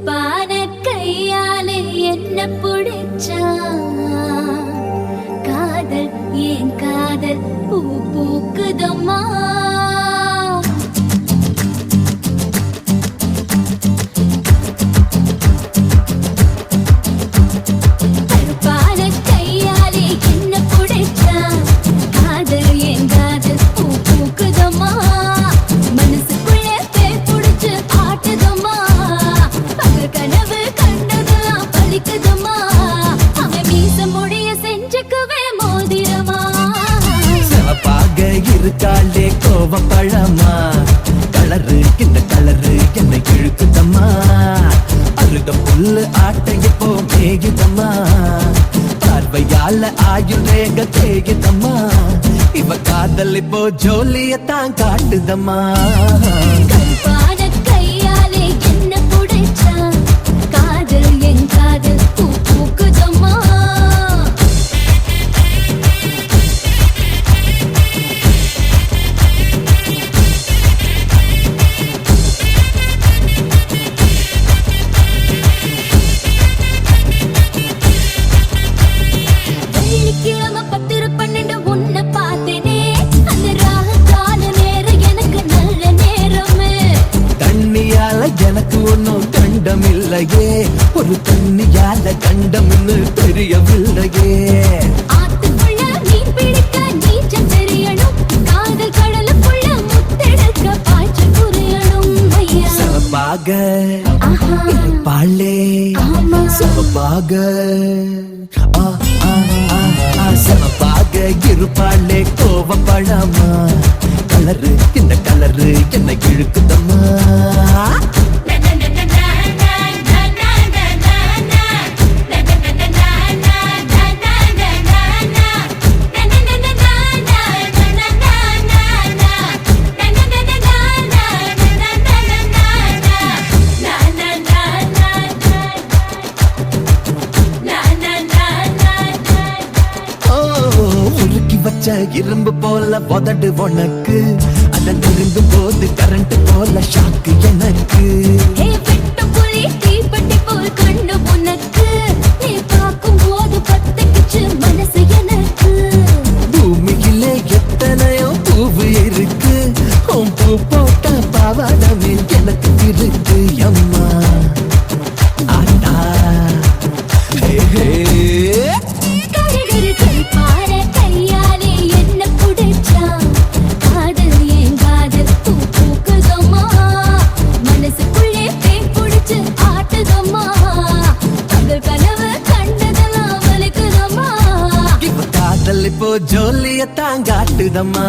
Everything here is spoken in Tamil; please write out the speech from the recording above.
கருப்பான கையாலே என்ன புடிச்சா காதல் ஏன் காதல் பூ பூக்குதம்மா இருக்காளே கோவப்பழமா கலரு இந்த கலரு என்னை இழுக்குதம்மா அழுத புல்லு ஆட்டைய போ மேகிதம்மா பார்வையால ஆயுள் ரேக தேகிதம்மா இவ காதல் இப்போ ஜோலியத்தான் காட்டுதம்மா எனக்கு ஒன்னும் கண்டமில்லையே ஒரு தண்ணியால கண்டம்னு தெரியவில்லையே ஆத்துக்குள்ள மீன் பிடிக்க நீச்சல் தெரியணும் காதல் கடலுக்குள்ள முத்தெடுக்க பாய்ச்சல் புரியணும் சவப்பாக பாலே சவப்பாக சவப்பாக இருப்பாளே கோவப்படாமா கலரு இந்த கலரு என்னை இழுக்குதம்மா இரும்பு போல உதடு உனக்கு அத நெருங்கும் போது கரண்ட் போல ஷாக்கு எனக்கு தீப்பட்டி போல் கண்டு உனக்கு நீ பார்க்கும் போது பத்துக்குச்சு மனசு எனக்கு பூமியிலே எத்தனையோ பூவு இருக்கு பூ போட்ட பாவாடமே எனக்கு இருக்கு அம்மா ஆட்டா இப்போ ஜோலியத்தான் காட்டுதம்மா